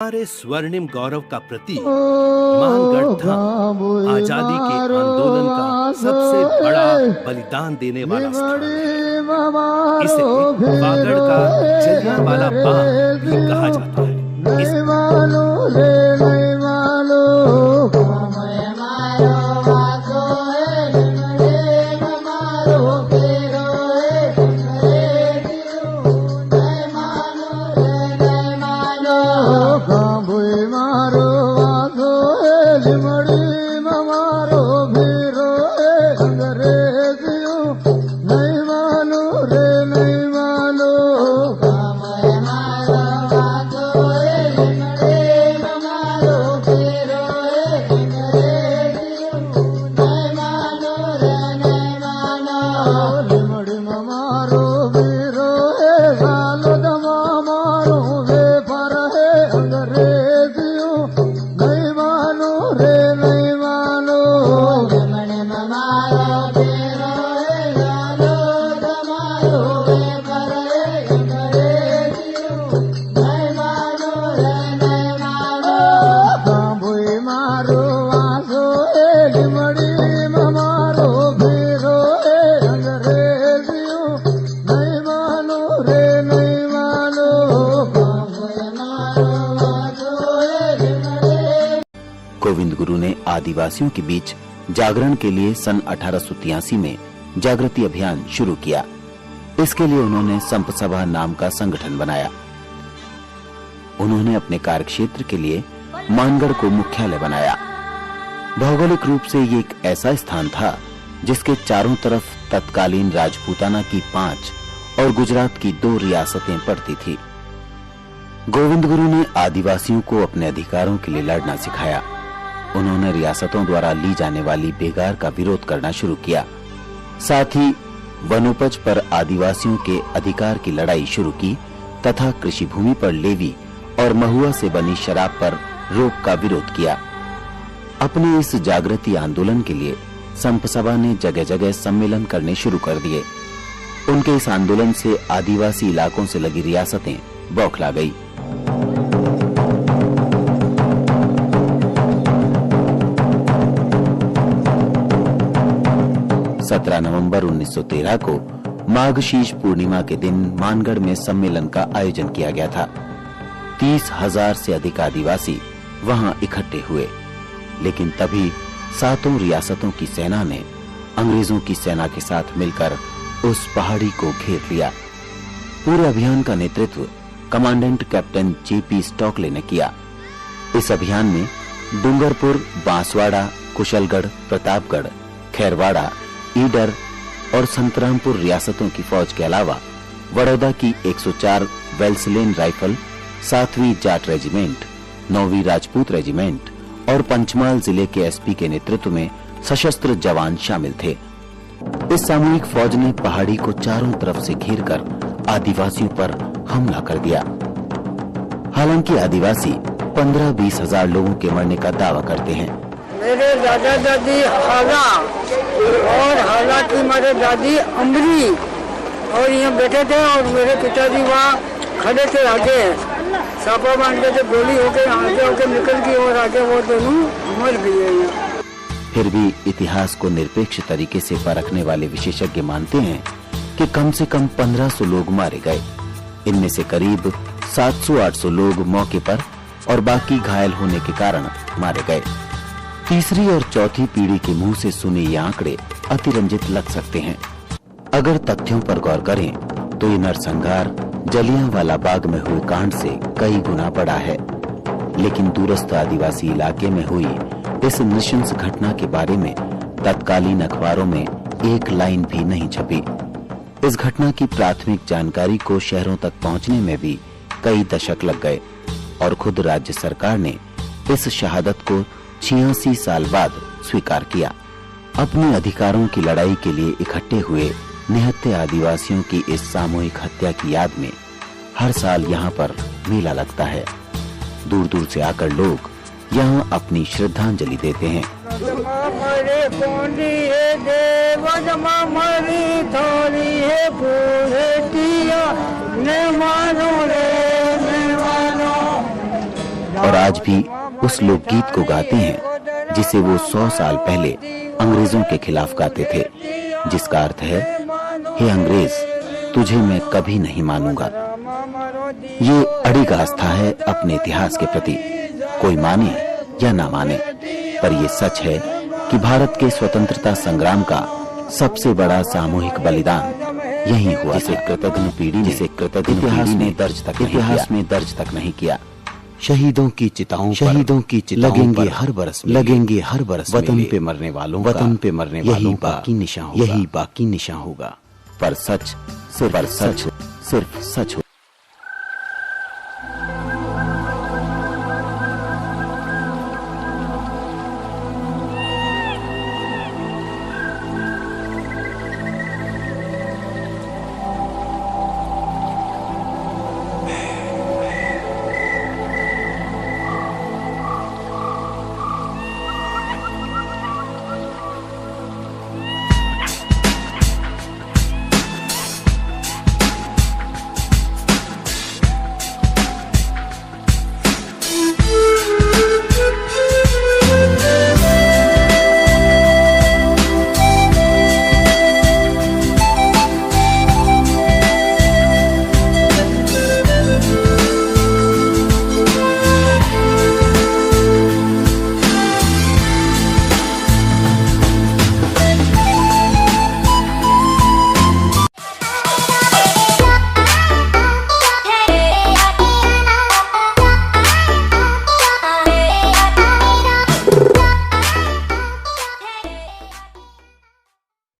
हमारे स्वर्णिम गौरव का प्रतीक मानगढ़ धाम आजादी के आंदोलन का सबसे बड़ा बलिदान देने वाला स्थान है। इसे वागड़ का जलियांवाला बाग भी कहा जाता है। गोविंद गुरु ने आदिवासियों के बीच जागरण के लिए सन 1883 में जागृति अभियान शुरू किया। इसके लिए उन्होंने संप सभा नाम का संगठन बनाया। उन्होंने अपने कार्यक्षेत्र के लिए मानगढ़ को मुख्यालय बनाया। भौगोलिक रूप से ये एक ऐसा स्थान था जिसके चारों तरफ तत्कालीन राजपूताना की 5 और गुजरात की 2 रियासतें पड़ती थी। गोविंद गुरु ने आदिवासियों को अपने अधिकारों के लिए लड़ना सिखाया। उन्होंने रियासतों द्वारा ली जाने वाली बेगार का विरोध करना शुरू किया। साथ ही वनोपज पर आदिवासियों के अधिकार की लड़ाई शुरू की तथा कृषि भूमि पर लेवी और महुआ से बनी शराब पर रोक का विरोध किया। अपने इस जागृति आंदोलन के लिए संप सभा ने जगह जगह सम्मेलन करने शुरू कर दिए। उनके इस आंदोलन से आदिवासी इलाकों से लगी रियासतें बौखला गई। 17 नवंबर 1913 को माघशीर्ष पूर्णिमा के दिन मानगढ़ में सम्मेलन का आयोजन किया गया था। 30,000 से अधिक आदिवासी वहां इकट्ठे हुए, लेकिन तभी 7 रियासतों की सेना ने अंग्रेजों की सेना के साथ मिलकर उस पहाड़ी को घेर लिया। पूरे अभियान का नेतृत्व कमांडेंट कैप्टन जेपी स्टॉकले ने किया। इस अभियान में डूंगरपुर, बांसवाड़ा, कुशलगढ़, प्रतापगढ़, खैरवाड़ा, ईडर और संतरामपुर रियासतों की फौज के अलावा बड़ौदा की 104 वेल्सलेन राइफल, 7वीं जाट रेजिमेंट, 9वीं राजपूत रेजिमेंट और पंचमहाल जिले के एसपी के नेतृत्व में सशस्त्र जवान शामिल थे। इस सामूहिक फौज ने पहाड़ी को चारों तरफ से घेरकर आदिवासियों पर हमला कर दिया। हालांकि आदिवासी 15-20 हजार लोगों के मरने का दावा करते हैं। मेरे दादा दादी हाला और हाला की मेरे दादी अमरी और यहाँ बैठे थे और मेरे पिताजी वहाँ खड़े थे। आगे सापा बांध के गोली होकर आगे होकर निकल गई और आगे वो दोनों मर गए। फिर भी इतिहास को निरपेक्ष तरीके से परखने वाले विशेषज्ञ मानते हैं कि कम से कम 1500 लोग मारे गए। इनमें से करीब 700-800 लोग मौके पर और बाकी घायल होने के कारण मारे गए। तीसरी और चौथी पीढ़ी के मुंह से सुने ये आंकड़े अतिरंजित लग सकते हैं। अगर तथ्यों पर गौर करें तो ये नरसंहार जलियांवाला बाग में हुए कांड से कई गुना बड़ा है। लेकिन दूरस्थ आदिवासी इलाके में हुई इस नृशंस घटना के बारे में तत्कालीन अखबारों में एक लाइन भी नहीं छपी। इस घटना की प्राथमिक जानकारी को शहरों तक पहुंचने में भी कई दशक लग गए और खुद राज्य सरकार ने इस शहादत को 86 साल बाद स्वीकार किया। अपने अधिकारों की लड़ाई के लिए इकट्ठे हुए निहत्थे आदिवासियों की इस सामूहिक हत्या की याद में हर साल यहाँ पर मेला लगता है। दूर दूर से आकर लोग यहाँ अपनी श्रद्धांजलि देते हैं। और आज भी उस लोकगीत को गाते हैं जिसे वो 100 साल पहले अंग्रेजों के खिलाफ गाते थे, जिसका अर्थ है, हे अंग्रेज, तुझे मैं कभी नहीं मानूंगा। ये अड़िग आस्था है अपने इतिहास के प्रति, कोई माने या ना माने, पर ये सच है कि भारत के स्वतंत्रता संग्राम का सबसे बड़ा सामूहिक बलिदान यही हुआ, जिसे कृतज्ञ पीढ़ी इतिहास में दर्ज तक नहीं किया। शहीदों की चिताओं लगेंगे हर बरस वतन पे मरने वालों यही बाकी निशान होगा। पर सच सिर्फ सच